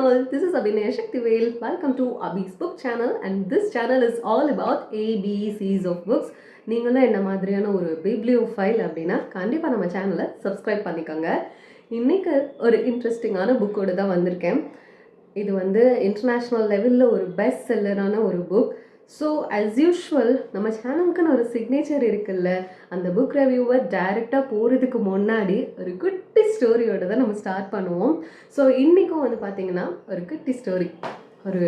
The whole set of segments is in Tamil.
all, this is Abhinaya Shaktivel. Welcome to Abhi's book channel, and this channel is all about ABCs of books. நீங்களும் என்ன மாதிரியான ஒரு பிப்ளியோஃபைல் அப்படின்னா கண்டிப்பாக நம்ம சேனலை சப்ஸ்கிரைப் பண்ணிக்கோங்க. இன்றைக்கி ஒரு இன்ட்ரெஸ்டிங்கான புக்கோடு தான் வந்திருக்கேன். இது வந்து இன்டர்நேஷ்னல் லெவலில் ஒரு பெஸ்ட் செல்லரான ஒரு புக். ஸோ ஆஸ் யூஷுவல் நம்ம சேனலுக்குன்னு ஒரு சிக்னேச்சர் இருக்குல்ல, அந்த புக் ரிவ்யூவை டைரெக்டாக போகிறதுக்கு முன்னாடி ஒரு குட்டி ஸ்டோரியோட தான் நம்ம ஸ்டார்ட் பண்ணுவோம். ஸோ இன்றைக்கும் வந்து பார்த்திங்கன்னா ஒரு குட்டி ஸ்டோரி. ஒரு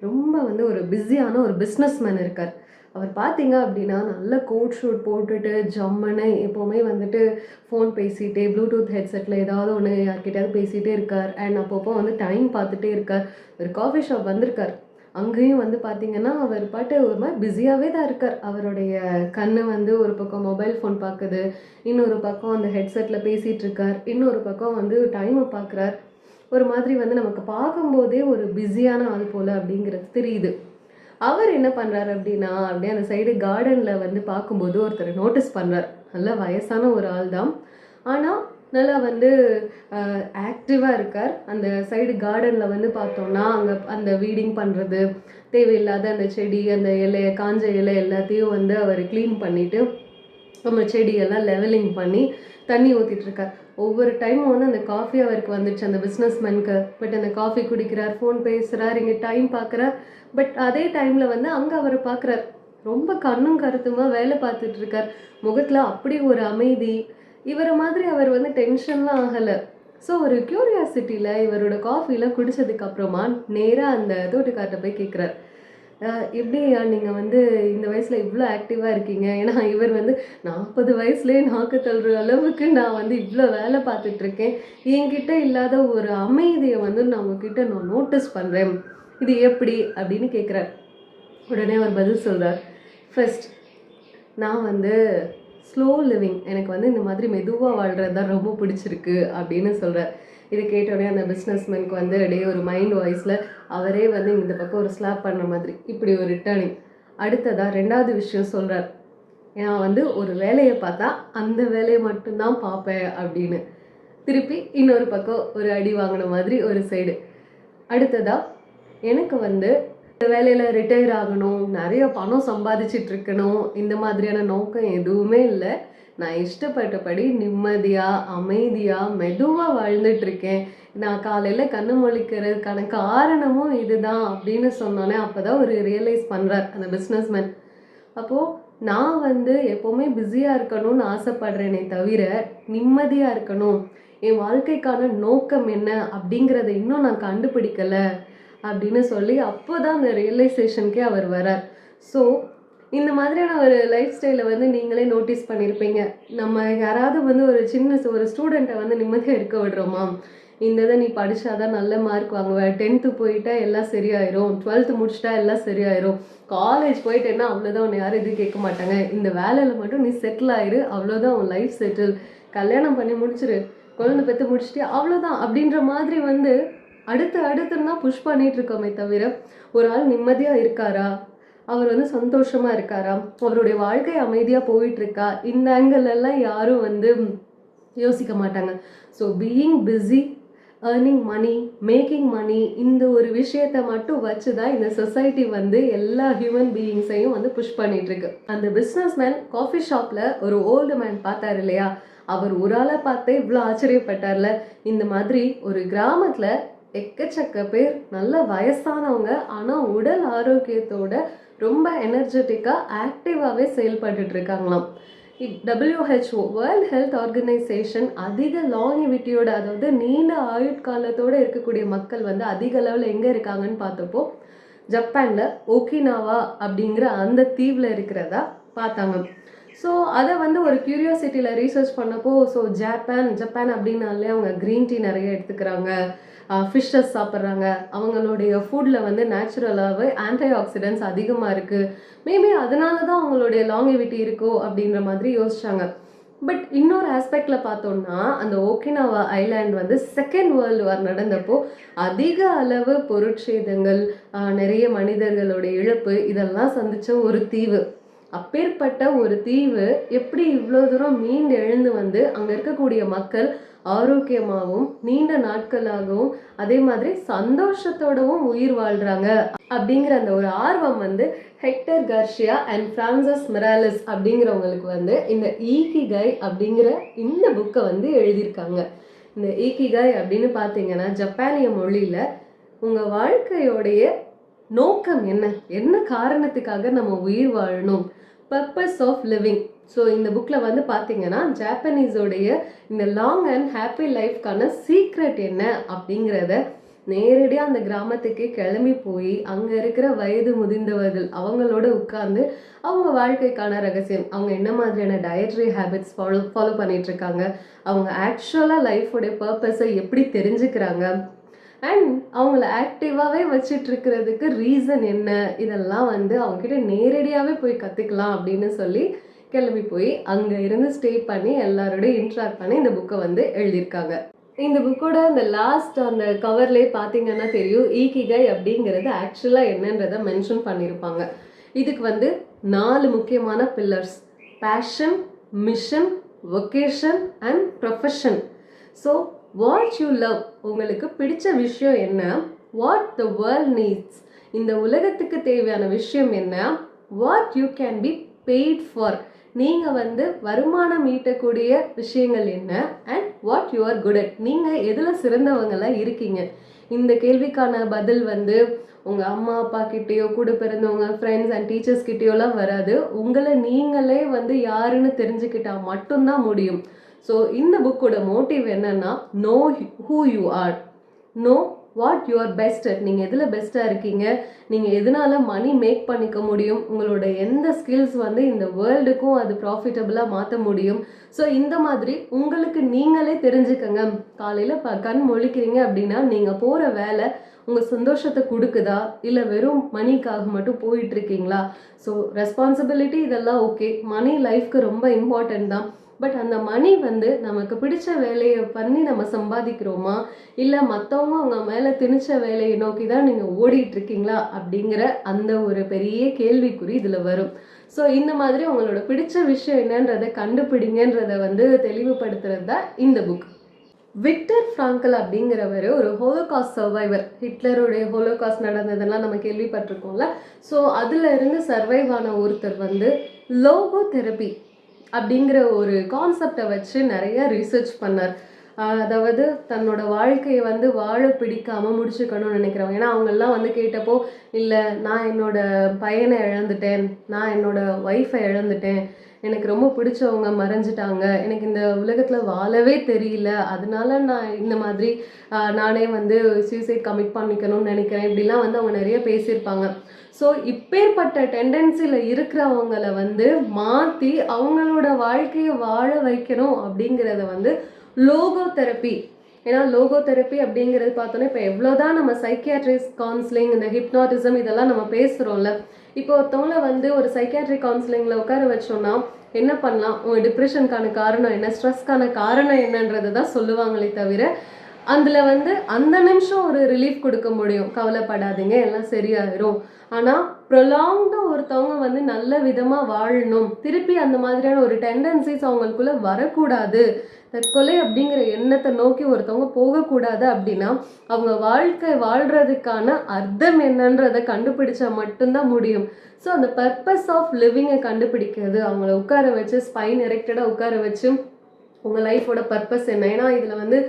ரொம்ப வந்து ஒரு பிஸியான ஒரு பிஸ்னஸ்மேன் இருக்கார். அவர் பார்த்தீங்க அப்படின்னா நல்ல கோட் ஷூட் போட்டுட்டு ஜம்முன்னு எப்போவுமே வந்துட்டு ஃபோன் பேசிகிட்டே ப்ளூடூத் ஹெட்செட்டில் ஏதாவது ஒன்று யார்கிட்டயாவது பேசிகிட்டே இருக்கார். அண்ட் அப்பப்போ வந்து டைம் பார்த்துட்டே இருக்கார். ஒரு காஃபி ஷாப் வந்திருக்கார். அங்கேயும் வந்து பார்த்திங்கன்னா அவர் பாட்டு ஒரு மாதிரி பிஸியாகவே தான் இருக்கார். அவருடைய கண்ணு வந்து ஒரு பக்கம் மொபைல் ஃபோன் பார்க்குது, இன்னொரு பக்கம் அந்த ஹெட்செட்டில் பேசிகிட்டு இருக்கார், இன்னொரு பக்கம் வந்து டைமை பார்க்குறார். ஒரு மாதிரி வந்து நமக்கு பார்க்கும்போதே ஒரு பிஸியான ஆள் போல் அப்படிங்கிறது தெரியுது. அவர் என்ன பண்ணுறாரு அப்படின்னா, அப்படியே அந்த சைடு கார்டனில் வந்து பார்க்கும்போது ஒருத்தர் நோட்டீஸ் பண்ணுறார். நல்ல வயசான ஒரு ஆள் தான், ஆனால் நல்லா வந்து ஆக்டிவாக இருக்கார். அந்த சைடு கார்டனில் வந்து பார்த்தோம்னா அங்கே அந்த வீடிங் பண்ணுறது, தேவையில்லாத அந்த செடி, அந்த இலையை காஞ்ச இலை எல்லாத்தையும் வந்து அவர் க்ளீன் பண்ணிவிட்டு நம்ம செடியெல்லாம் லெவலிங் பண்ணி தண்ணி ஊற்றிட்டுருக்கார். ஒவ்வொரு டைமும் வந்து அந்த காஃபி அவருக்கு வந்துடுச்சு அந்த பிஸ்னஸ்மேனுக்கு. பட் அந்த காஃபி குடிக்கிறார், ஃபோன் பேசுகிறார், இங்கே டைம் பார்க்குறார். பட் அதே டைமில் வந்து அங்கே அவர் பார்க்குறார். ரொம்ப கண்ணும் கருத்துமாக வேலை பார்த்துட்ருக்கார். முகத்தில் அப்படி ஒரு அமைதி. இவரை மாதிரி அவர் வந்து டென்ஷன்லாம் ஆகலை. ஸோ ஒரு க்யூரியாசிட்டியில் இவரோட காஃபிலாம் குடித்ததுக்கப்புறமா நேராக அந்த தோட்டக்கார்ட்ட போய் கேட்குறார், எப்படியா நீங்கள் வந்து இந்த வயசில் இவ்வளோ ஆக்டிவாக இருக்கீங்க? ஏன்னா இவர் வந்து 40 வயசுலேயே நாக்கு தள்ளுற அளவுக்கு நான் வந்து இவ்வளோ வேலை பார்த்துட்ருக்கேன். என்கிட்ட இல்லாத ஒரு அமைதியை வந்து நான் உங்ககிட்ட நான் நோட்டீஸ் பண்ணுறேன். இது எப்படி அப்படின்னு கேட்குறார். உடனே அவர் பதில் சொல்கிறார், ஃபர்ஸ்ட் நான் வந்து ஸ்லோ லிவிங், எனக்கு வந்து இந்த மாதிரி மெதுவாக வாழ்கிறது தான் ரொம்ப பிடிச்சிருக்கு அப்படின்னு சொல்கிறார். இது கேட்டோடனே அந்த பிஸ்னஸ்மேனுக்கு வந்து அப்படியே ஒரு மைண்ட் வாய்ஸில் அவரே வந்து இந்த பக்கம் ஒரு ஸ்லாப் பண்ணுற மாதிரி இப்படி ஒரு ரிட்டர்னிங். அடுத்ததாக ரெண்டாவது விஷயம் சொல்கிறார், நான் வந்து ஒரு வேலையை பார்த்தா அந்த வேலையை மட்டும்தான் பார்ப்பேன் அப்படின்னு. திருப்பி இன்னொரு பக்கம் ஒரு அடி வாங்கின மாதிரி ஒரு சைடு. அடுத்ததாக எனக்கு வந்து இந்த வேலையில் ரிட்டையர் ஆகணும், நிறைய பணம் சம்பாதிச்சிட்டு இருக்கணும், இந்த மாதிரியான நோக்கம் எதுவுமே இல்லை. நான் இஷ்டப்பட்டபடி நிம்மதியாக அமைதியாக மெதுவாக வாழ்ந்துட்டுருக்கேன். நான் காலையில் கண்ணு முழிக்கிறதுக்கான காரணமும் இதுதான் அப்படின்னு சொன்னோன்னே அப்போ தான் ஒரு ரியலைஸ் பண்ணுறார் அந்த பிஸ்னஸ்மேன். அப்போது நான் வந்து எப்போவுமே பிஸியாக இருக்கணும்னு ஆசைப்படுறேனே தவிர நிம்மதியாக இருக்கணும், என் வாழ்க்கைக்கான நோக்கம் என்ன அப்படிங்கிறத இன்னும் நான் கண்டுபிடிக்கலை அப்படின்னு சொல்லி அப்போ தான் அந்த ரியலைசேஷனுக்கே அவர் வரார். ஸோ இந்த மாதிரியான ஒரு லைஃப் ஸ்டைலை வந்து நீங்களே நோட்டீஸ் பண்ணியிருப்பீங்க. நம்ம யாராவது வந்து ஒரு சின்ன ஒரு ஸ்டூடெண்ட்டை வந்து நிம்மதியாக இருக்க விடுறோமா? இந்த இதை நீ படித்தாதான் நல்ல மார்க் வாங்குவேன், 10th போயிட்டா எல்லாம் சரியாயிரும், 12th முடிச்சிட்டா எல்லாம் சரியாயிரும், காலேஜ் போயிட்டேன்னா அவ்வளோதான், உன்னை யாரும் எதுவும் கேட்க மாட்டாங்க, இந்த வேலையில் மட்டும் நீ செட்டில் ஆயிரு, அவ்வளோதான் உன் லைஃப் செட்டில், கல்யாணம் பண்ணி முடிச்சிரு, குழந்தை பெற்று முடிச்சுட்டு அவ்வளோதான் அப்படின்ற மாதிரி வந்து அடுத்துன்னு தான் புஷ் பண்ணிட்டு இருக்கோமே தவிர ஒரு ஆள் நிம்மதியாக இருக்காரா, அவர் வந்து சந்தோஷமாக இருக்காரா, அவருடைய வாழ்க்கை அமைதியாக போயிட்டுருக்கா, இந்த ஆங்கிளெல்லாம் யாரும் வந்து யோசிக்க மாட்டாங்க. So being busy, earning money, making money, இந்த ஒரு விஷயத்தை மட்டும் வச்சு தான் இந்த சொசைட்டி வந்து எல்லா ஹியூமன் பீயிங்ஸையும் வந்து புஷ் பண்ணிகிட்ருக்கு. அந்த பிஸ்னஸ்மேன் காஃபி ஷாப்பில் ஒரு ஓல்டு மேன் பார்த்தார் இல்லையா, அவர் ஒரு ஆளை பார்த்தே இவ்வளோ ஆச்சரியப்பட்டார்ல. இந்த மாதிரி ஒரு கிராமத்தில் எக்கச்சக்க பேர் நல்ல வயசானவங்க, ஆனால் உடல் ஆரோக்கியத்தோட ரொம்ப எனர்ஜெட்டிக்காக ஆக்டிவாகவே செயல்பட்டு இருக்காங்களாம். WHO வேர்ல்ட் ஹெல்த் ஆர்கனைசேஷன் அதிக லாங்கிவிட்டியோட, அதாவது நீண்ட ஆயுட்காலத்தோடு இருக்கக்கூடிய மக்கள் வந்து அதிக அளவில் எங்கே இருக்காங்கன்னு பார்த்தப்போ ஜப்பானில் ஒகினாவா அப்படிங்கிற அந்த தீவில் இருக்கிறதா பார்த்தாங்க. ஸோ அதை வந்து ஒரு க்யூரியாசிட்டியில் ரீசர்ச் பண்ணப்போ, ஸோ ஜப்பான் அப்படின்னாலே அவங்க க்ரீன் டீ நிறைய எடுத்துக்கிறாங்க, ஃபிஷ்ஷஸ் சாப்பிட்றாங்க, அவங்களுடைய ஃபுட்டில் வந்து நேச்சுரலாகவே ஆன்டி ஆக்சிடென்ட்ஸ் அதிகமாக இருக்குது, மேபி அதனால தான் அவங்களுடைய லாங்கிவிட்டி இருக்கோ அப்படின்ற மாதிரி யோசிச்சாங்க. பட் இன்னொரு ஆஸ்பெக்டில் பார்த்தோம்னா அந்த ஓகினாவா ஐலாண்ட் வந்து செகண்ட் வேர்ல்டு வார் நடந்தப்போ அதிக அளவு பொருட்சேதங்கள், நிறைய மனிதர்களுடைய இழப்பு இதெல்லாம் சந்தித்த ஒரு தீவு. அப்பேற்பட்ட ஒரு தீவு எப்படி இவ்வளோ தூரம் மீண்டு எழுந்து வந்து அங்கே இருக்கக்கூடிய மக்கள் ஆரோக்கியமாகவும் நீண்ட நாட்களாகவும் அதே மாதிரி சந்தோஷத்தோடவும் உயிர் வாழ்றாங்க அப்படிங்கிற அந்த ஒரு ஆர்வம் வந்து ஹெக்டர் கார்சியா அண்ட் பிரான்சஸ் மிராலிஸ் அப்படிங்கிறவங்களுக்கு வந்து இந்த ஈகிகை அப்படிங்கிற இந்த புக்கை வந்து எழுதியிருக்காங்க. இந்த ஈகிகாய் அப்படின்னு பார்த்தீங்கன்னா ஜப்பானிய மொழியில் உங்கள் வாழ்க்கையோடைய நோக்கம் என்ன, என்ன காரணத்துக்காக நம்ம உயிர் வாழணும், பர்பஸ் ஆஃப் லிவிங். ஸோ இந்த புக்கில் வந்து பார்த்தீங்கன்னா ஜாப்பனீஸோடைய இந்த லாங் அண்ட் ஹாப்பி லைஃப்கான சீக்ரெட் என்ன அப்படிங்கிறத நேரடியாக அந்த கிராமத்துக்கே கிளம்பி போய் அங்கே இருக்கிற வயது முதிர்ந்தவர்கள் அவங்களோட உட்கார்ந்து அவங்க வாழ்க்கைக்கான ரகசியம், அவங்க என்ன மாதிரியான டயட்ரி ஹேபிட்ஸ் ஃபாலோ பண்ணிட்டு இருக்காங்க, அவங்க ஆக்சுவலாக லைஃபோடைய பர்பஸை எப்படி தெரிஞ்சுக்கிறாங்க, அண்ட் அவங்கள ஆக்டிவாகவே வச்சிட்டு இருக்கிறதுக்கு ரீசன் என்ன, இதெல்லாம் வந்து அவங்ககிட்ட நேரடியாகவே போய் கற்றுக்கலாம் அப்படின்னு சொல்லி கிளம்பி போய் அங்கே இருந்து ஸ்டே பண்ணி எல்லாரோடையும் இன்ட்ராக்ட் பண்ணி இந்த புக்கை வந்து எழுதியிருக்காங்க. இந்த புக்கோட அந்த லாஸ்ட் அந்த கவர்லேயே பார்த்தீங்கன்னா தெரியும் ஈகிகை அப்படிங்கிறது ஆக்சுவலாக என்னன்றதை மென்ஷன் பண்ணியிருப்பாங்க. இதுக்கு வந்து 4 முக்கியமான pillars: passion, mission, vocation and profession. So what you love, உங்களுக்கு பிடிச்ச விஷயம் என்ன, வாட் த வேர்ல்ட் நீட்ஸ், இந்த உலகத்துக்கு தேவையான விஷயம் என்ன, what you can be paid for, நீங்கள் வந்து வருமானம் ஈட்டக்கூடிய விஷயங்கள் என்ன, and what you are good at, நீங்கள் எதில் சிறந்தவங்களாக இருக்கீங்க. இந்த கேள்விக்கான பதில் வந்து உங்கள் அம்மா அப்பா கிட்டேயோ கூட பிறந்தவங்க ஃப்ரெண்ட்ஸ் அண்ட் டீச்சர்ஸ் கிட்டேயோலாம் வராது. உங்களை நீங்களே வந்து யாருன்னு தெரிஞ்சுக்கிட்டால் மட்டும்தான் முடியும். ஸோ இந்த புக்கோட மோட்டிவ் என்னன்னா, know who you are, know what you are best at, நீங்கள் எதில் பெஸ்ட்டாக இருக்கீங்க, நீங்கள் எதனால மணி மேக் பண்ணிக்க முடியும், உங்களோட எந்த ஸ்கில்ஸ் வந்து இந்த வேர்ல்டுக்கும் அது ப்ராஃபிட்டபுளாக மாற்ற முடியும். ஸோ இந்த மாதிரி உங்களுக்கு நீங்களே தெரிஞ்சுக்கங்க. காலையில் கண் முழிக்கிறீங்க அப்படின்னா நீங்கள் போகிற வேலை உங்கள் சந்தோஷத்தை கொடுக்குதா, இல்லை வெறும் மணிக்காக மட்டும் போயிட்டுருக்கீங்களா. ஸோ ரெஸ்பான்சிபிலிட்டி இதெல்லாம் ஓகே, மணி லைஃப்க்கு ரொம்ப இம்பார்ட்டன்ட் தான். பட் அந்த மணி வந்து நமக்கு பிடிச்ச வேலையை பண்ணி நம்ம சம்பாதிக்கிறோமா, இல்லை மற்றவங்க அவங்க மேலே திணிச்ச வேலையை நோக்கி தான் நீங்கள் ஓடிட்டுருக்கீங்களா அப்படிங்கிற அந்த ஒரு பெரிய கேள்விக்குறி இதில் வரும். ஸோ இந்த மாதிரி உங்களோட பிடிச்ச விஷயம் என்னன்றதை கண்டுபிடிங்கன்றதை வந்து தெளிவுபடுத்துறது தான் இந்த புக். விக்டர் ஃப்ராங்கல் அப்படிங்கிறவர் ஒரு ஹோலோகாஸ்ட் சர்வைவர். ஹிட்லருடைய ஹோலோகாஸ்ட் நடந்ததெல்லாம் நம்ம கேள்விப்பட்டிருக்கோம்ல. ஸோ அதில் இருந்து சர்வைவ் ஆன ஒருத்தர் வந்து லோகோ தெரப்பி அப்படிங்கிற ஒரு கான்செப்டை வச்சு நிறைய ரிசர்ச் பண்ணார். அதாவது தன்னோட வாழ்க்கையை வந்து வாழ பிடிக்காமல் முடிச்சுக்கணும்னு நினைக்கிறவங்க. ஏன்னா அவங்கெல்லாம் வந்து கேட்டப்போ, இல்லை நான் என்னோட பையனை இழந்துட்டேன், நான் என்னோட ஒய்ஃபை இழந்துட்டேன், எனக்கு ரொம்ப பிடிச்சவங்க மறைஞ்சிட்டாங்க, எனக்கு இந்த உலகத்தில் வாழவே தெரியல, அதனால நான் இந்த மாதிரி நானே வந்து சூசைட் கமிட் பண்ணிக்கணும்னு நினைக்கிறேன், இப்படிலாம் வந்து அவங்க நிறைய பேசியிருப்பாங்க. ஸோ இப்பேற்பட்ட டெண்டன்சியில் இருக்கிறவங்களை வந்து மாற்றி அவங்களோட வாழ்க்கையை வாழ வைக்கணும் அப்படிங்கிறத வந்து லோகோ தெரப்பி. ஏன்னா லோகோ தெரப்பி அப்படிங்கிறது பார்த்தோன்னா இப்போ எவ்வளோதான் நம்ம சைக்கியாட்ரிஸ்ட் கவுன்சிலிங், இந்த ஹிப்னாட்டிசம் இதெல்லாம் நம்ம பேசுகிறோம்ல. இப்போ ஒருத்தவங்கள வந்து ஒரு சைக்கியாட்ரிக் கவுன்சிலிங்கில் உட்கார வச்சோன்னா என்ன பண்ணலாம், உங்கள் டிப்ரெஷனுக்கான காரணம் என்ன, ஸ்ட்ரெஸ்க்கான காரணம் என்னன்றதை தான் சொல்லுவாங்களே தவிர அதில் வந்து அந்த நிமிஷம் ஒரு ரிலீஃப் கொடுக்க முடியும், கவலைப்படாதீங்க எல்லாம் சரியாயிரும். ஆனால் ப்ரொலாங்டாக ஒருத்தவங்க வந்து நல்ல விதமாக வாழணும், திருப்பி அந்த மாதிரியான ஒரு டெண்டன்சிஸ் அவங்களுக்குள்ளே வரக்கூடாது, தற்கொலை அப்படிங்கிற எண்ணத்தை நோக்கி ஒருத்தவங்க போகக்கூடாது அப்படின்னா அவங்க வாழ்க்கை வாழ்கிறதுக்கான அர்த்தம் என்னன்றதை கண்டுபிடிச்சா மட்டும்தான் முடியும். ஸோ அந்த பர்பஸ் ஆஃப் லிவிங்கை கண்டுபிடிக்கிறது, அவங்கள உட்கார வச்சு ஸ்பைன் எரெக்டடாக உட்கார வச்சு உங்கள் லைஃபோட பர்பஸ் என்ன. ஏன்னா இதில் வந்து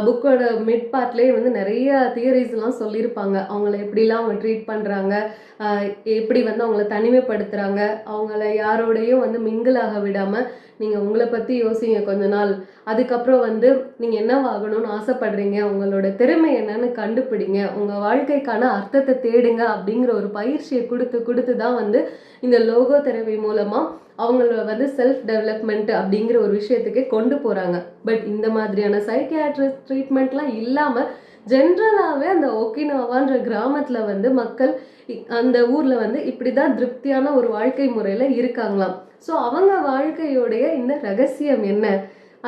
புக்கோட மிட் பார்ட்லேயே வந்து நிறைய தியரிஸ்லாம் சொல்லியிருப்பாங்க. அவங்கள எப்படிலாம் அவங்க ட்ரீட் பண்ணுறாங்க, எப்படி வந்து அவங்கள தனிமைப்படுத்துகிறாங்க, அவங்கள யாரோடையும் வந்து மிங்கிளாக விடாமல் நீங்கள் உங்களை பற்றி யோசிங்க கொஞ்ச நாள், அதுக்கப்புறம் வந்து நீங்கள் என்னவாகணும்னு ஆசைப்படுறீங்க, உங்களோட திறமை என்னன்னு கண்டுபிடிங்க, உங்கள் வாழ்க்கைக்கான அர்த்தத்தை தேடுங்க அப்படிங்கிற ஒரு பயிற்சியை கொடுத்து தான் வந்து இந்த லோகோ தெரப்பி மூலமாக அவங்கள வந்து செல்ஃப் டெவலப்மெண்ட் அப்படிங்கிற ஒரு விஷயத்துக்கே கொண்டு போகிறாங்க. பட் இந்த மாதிரியான சைக்கியாட்ரிஸ்ட் ட்ரீட்மெண்ட்லாம் இல்லாமல் ஜென்ரலாகவே அந்த ஒகினாவான்ற கிராமத்தில் வந்து மக்கள் அந்த ஊரில் வந்து இப்படி தான் திருப்தியான ஒரு வாழ்க்கை முறையில் இருக்காங்களாம். ஸோ அவங்க வாழ்க்கையோடைய இந்த ரகசியம் என்ன,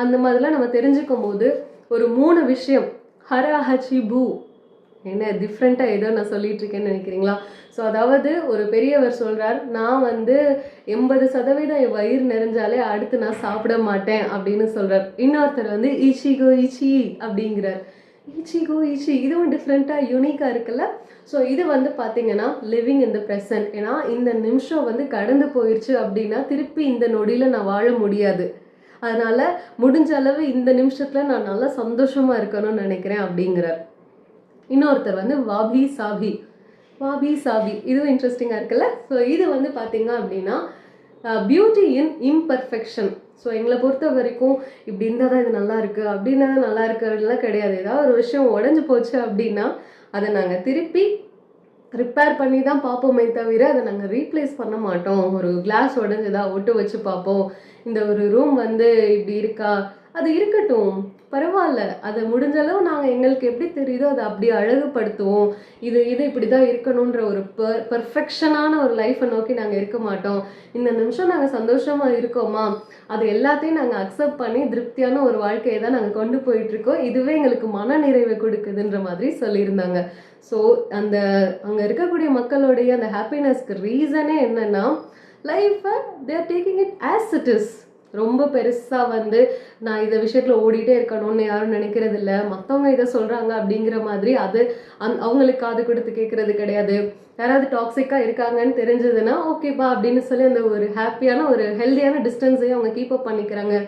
அந்த மாதிரிலாம் நம்ம தெரிஞ்சுக்கும் போது ஒரு 3 விஷயம், ஹரஹச்சி பூ, என்ன டிஃப்ரெண்ட்டாக ஏதோ நான் சொல்லிட்டு இருக்கேன்னு நினைக்கிறீங்களா? ஸோ அதாவது ஒரு பெரியவர் சொல்கிறார், நான் வந்து 80% என் வயிறு நிறைஞ்சாலே அடுத்து நான் சாப்பிட மாட்டேன் அப்படின்னு சொல்கிறார். இன்னொருத்தர் வந்து ஈச்சிகோ ஈச்சி அப்படிங்கிறார். ஈச்சிகோ ஈச்சி இதுவும் டிஃப்ரெண்ட்டாக யூனிக்காக இருக்குல்ல. ஸோ இது வந்து பார்த்தீங்கன்னா லிவிங் இன் த ப்ரெசன்ட். ஏன்னா இந்த நிமிஷம் வந்து கடந்து போயிடுச்சு அப்படின்னா திருப்பி இந்த நொடியில் நான் வாழ முடியாது. அதனால் முடிஞ்ச அளவு இந்த நிமிஷத்தில் நான் நல்லா சந்தோஷமாக இருக்கணும்னு நினைக்கிறேன் அப்படிங்கிறார். இன்னொருத்தர் வந்து வாபி சாபி. வாபி சாபி இதுவும் இன்ட்ரெஸ்டிங்காக இருக்குல்ல. ஸோ இது வந்து பார்த்தீங்க அப்படின்னா பியூட்டி இன் இம்பர்ஃபெக்ஷன். ஸோ எங்களை பொறுத்த வரைக்கும் இப்படி இருந்தால் தான் இது நல்லா இருக்குது, அப்படி இருந்தால் தான் நல்லா இருக்கிறதுலாம் கிடையாது. ஏதாவது ஒரு விஷயம் உடஞ்சி போச்சு அப்படின்னா அதை நாங்கள் திருப்பி ரிப்பேர் பண்ணி தான் பார்ப்போமே தவிர அதை நாங்கள் ரீப்ளேஸ் பண்ண மாட்டோம். ஒரு கிளாஸ் உடஞ்சதா ஒட்டு வச்சு பார்ப்போம். இந்த ஒரு ரூம் வந்து இப்படி இருக்கா, அது இருக்கட்டும் பரவாயில்ல, அதை முடிஞ்ச அளவு நாங்கள் எங்களுக்கு எப்படி தெரியுதோ அதை அப்படி அழகுபடுத்துவோம். இது இப்படி தான் இருக்கணுன்ற ஒரு பர்ஃபெக்ஷனான ஒரு லைஃப்பை நோக்கி நாங்கள் இருக்க மாட்டோம். இந்த நிமிஷம் நாங்கள் சந்தோஷமாக இருக்கோமா, அது எல்லாத்தையும் நாங்கள் அக்செப்ட் பண்ணி திருப்தியான ஒரு வாழ்க்கையை தான் நாங்கள் கொண்டு போயிட்டுருக்கோம். இதுவே எங்களுக்கு மன நிறைவை கொடுக்குதுன்ற மாதிரி சொல்லியிருந்தாங்க. ஸோ அந்த அங்கே இருக்கக்கூடிய மக்களுடைய அந்த ஹாப்பினஸ்க்கு ரீசனே என்னென்னா லைஃப்பை they're taking it as it is. ரொம்ப பெருசாக வந்து நான் இதை விஷயத்தில் ஓடிட்டே இருக்கணும்னு யாரும் நினைக்கிறது இல்லை. மற்றவங்க இதை சொல்கிறாங்க அப்படிங்கிற மாதிரி அது அவங்களுக்கு காது கொடுத்து கேட்குறது கிடையாது. யாராவது டாக்ஸிக்காக இருக்காங்கன்னு தெரிஞ்சதுன்னா ஓகேப்பா அப்படின்னு சொல்லி அந்த ஒரு ஹாப்பியான ஒரு ஹெல்த்தியான டிஸ்டன்ஸையும் அவங்க கீப் அப் பண்ணிக்கிறாங்க.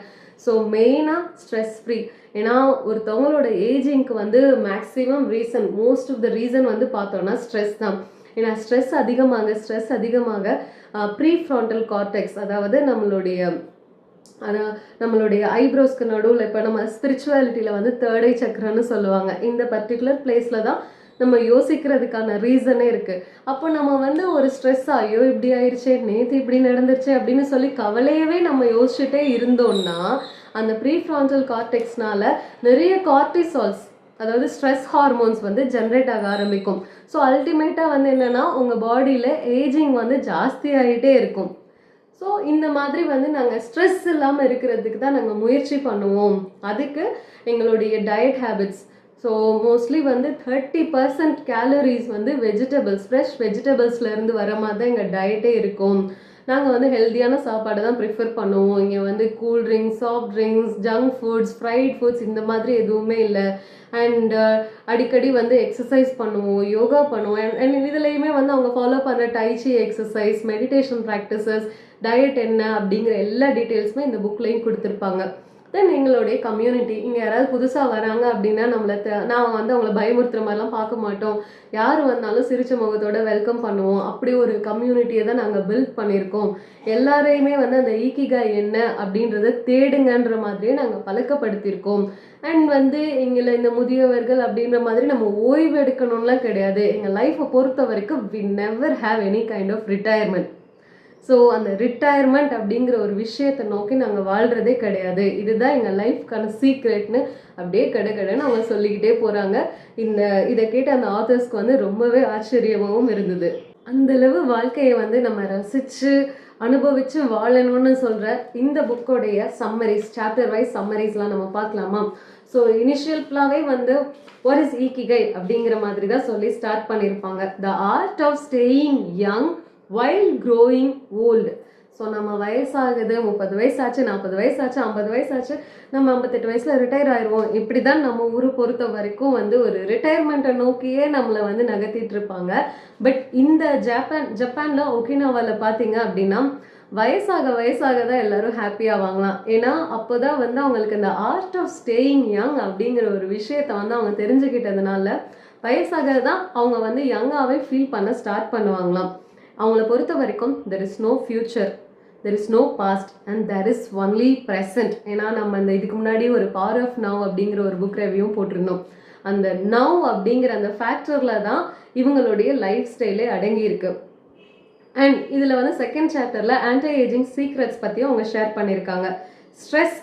ஸோ மெயினாக ஸ்ட்ரெஸ் ஃப்ரீ. ஏன்னா ஒருத்தவங்களோட ஏஜிங்க்கு வந்து maximum reason, most of the reason வந்து பார்த்தோன்னா ஸ்ட்ரெஸ் தான். ஏன்னா ஸ்ட்ரெஸ் அதிகமாக ப்ரீ ஃப்ராண்டல் கார்டெக்ஸ், அதாவது நம்மளுடைய ஐப்ரோஸ்க்கு நடுவில், இப்போ நம்ம ஸ்பிரிச்சுவாலிட்டியில் வந்து தேர்ட் ஐ சக்கரன்னு சொல்லுவாங்க, இந்த பர்டிகுலர் பிளேஸில் தான் நம்ம யோசிக்கிறதுக்கான ரீசனே இருக்குது. அப்போ நம்ம வந்து ஒரு ஸ்ட்ரெஸ் ஆகியோ இப்படி ஆயிடுச்சே, நேற்று இப்படி நடந்துருச்சு அப்படின்னு சொல்லி கவலையவே நம்ம யோசிச்சுட்டே இருந்தோம்னா அந்த ப்ரீ ஃப்ராண்டல் கார்டெக்ஸ்னால நிறைய கார்டிசால்ஸ், அதாவது ஸ்ட்ரெஸ் ஹார்மோன்ஸ் வந்து ஜென்ரேட் ஆக ஆரம்பிக்கும். ஸோ அல்டிமேட்டாக வந்து என்னென்னா உங்கள் பாடியில் ஏஜிங் வந்து ஜாஸ்தி ஆகிட்டே இருக்கும். ஸோ இந்த மாதிரி வந்து நாங்கள் ஸ்ட்ரெஸ் இல்லாமல் இருக்கிறதுக்கு தான் நாங்கள் முயற்சி பண்ணுவோம். அதுக்கு எங்களுடைய டயட் ஹேபிட்ஸ், ஸோ மோஸ்ட்லி வந்து 30% கேலரிஸ் வந்து வெஜிடபிள்ஸ், ஃப்ரெஷ் வெஜிடபிள்ஸ்லேருந்து வர மாதிரி தான் எங்கள் டயட்டே இருக்கும். நாங்கள் வந்து ஹெல்த்தியான சாப்பாடு தான் ப்ரிஃபர் பண்ணுவோம். இங்கே வந்து cool drinks, soft drinks, junk foods, fried foods இந்த மாதிரி எதுவுமே இல்லை. அண்ட் அடிக்கடி வந்து எக்ஸசைஸ் பண்ணுவோம், யோகா பண்ணுவோம். அண்ட் இதுலேயுமே வந்து அவங்க ஃபாலோ பண்ணுற Taiichi exercise, meditation practices, diet என்ன அப்படிங்கிற எல்லா டீட்டெயில்ஸுமே இந்த புக்லேயும் கொடுத்துருப்பாங்க. தென் எங்களுடைய கம்யூனிட்டி, இங்கே யாராவது புதுசாக வராங்க அப்படின்னா நான் வந்து அவங்கள பயமுறுத்துற மாதிரிலாம் பார்க்க மாட்டோம். யார் வந்தாலும் சிரிச்ச முகத்தோட வெல்கம் பண்ணுவோம். அப்படி ஒரு கம்யூனிட்டியை தான் நாங்கள் பில்ட் பண்ணியிருக்கோம். எல்லாரையுமே வந்து அந்த ஈக்கிகாய் என்ன அப்படின்றத தேடுங்கன்ற மாதிரியே நாங்கள் பழக்கப்படுத்தியிருக்கோம். அண்ட் வந்து எங்களை இந்த முதியவர்கள் அப்படின்ற மாதிரி நம்ம ஓய்வு எடுக்கணும்லாம் கிடையாது. எங்கள் லைஃப்பை பொறுத்த வரைக்கும் we never have any kind of retirement. So அந்த ரிட்டையர்மெண்ட் அப்படிங்கிற ஒரு விஷயத்தை நோக்கி நாங்கள் வாழ்கிறதே கிடையாது. இதுதான் எங்கள் லைஃப்க்கான சீக்ரெட்னு அப்படியே கடைன்னு அவங்க சொல்லிக்கிட்டே போகிறாங்க. இதை கேட்ட அந்த ஆத்தர்ஸ்க்கு வந்து ரொம்பவே ஆச்சரியமாகவும் இருந்தது. அந்தளவு வாழ்க்கையை வந்து நம்ம ரசித்து அனுபவித்து வாழணும்னு சொல்கிற இந்த புக்கோடைய சம்மரிஸ், சாப்டர் வைஸ் சம்மரிஸ்லாம் நம்ம பார்க்கலாமா? ஸோ இனிஷியல்ஃபுல்லாகவே வந்து வாட் இஸ் ஈக்கிகை அப்படிங்கிற மாதிரி தான் சொல்லி ஸ்டார்ட் பண்ணியிருப்பாங்க. The art of staying young while growing old. So நம்ம வயசாகுது, 30 வயசாச்சு, 40 வயசாச்சு, 50 வயசாச்சு, நம்ம 58 வயசில் ரிட்டையர் ஆயிடுவோம். இப்படி தான் நம்ம ஊரை பொறுத்த வரைக்கும் வந்து ஒரு ரிட்டையர்மெண்ட்டை நோக்கியே நம்மளை வந்து நகர்த்திட்டு இருப்பாங்க. பட் இந்த ஜப்பானில் ஒகினாவாவில் பார்த்தீங்க அப்படின்னா வயசாக தான் எல்லாரும் ஹாப்பியாக வாங்கலாம். ஏன்னா அப்போ தான் வந்து அவங்களுக்கு இந்த ஆர்ட் ஆஃப் ஸ்டேயிங் யங் அப்படிங்கிற ஒரு விஷயத்தை வந்து அவங்க தெரிஞ்சுக்கிட்டதுனால வயசாக தான் அவங்க வந்து யங்காகவே ஃபீல் பண்ண ஸ்டார்ட் பண்ணுவாங்களாம். அவங்கள பொறுத்த வரைக்கும் there is no future, there is no past and there is only present. ஏன்னா நம்ம இதுக்கு முன்னாடி ஒரு பவர் ஆஃப் நவ் அப்படிங்கிற ஒரு புக் ரிவ்யூவும் போட்டிருந்தோம். அந்த நவ் அப்படிங்கிற அந்த ஃபேக்டரில் தான் இவங்களுடைய லைஃப் ஸ்டைலே அடங்கியிருக்கு. அண்ட் இதில் வந்து செகண்ட் சாப்டரில் ஆன்டி ஏஜிங் சீக்ரெட்ஸ் பற்றியும் அவங்க ஷேர் பண்ணியிருக்காங்க. ஸ்ட்ரெஸ்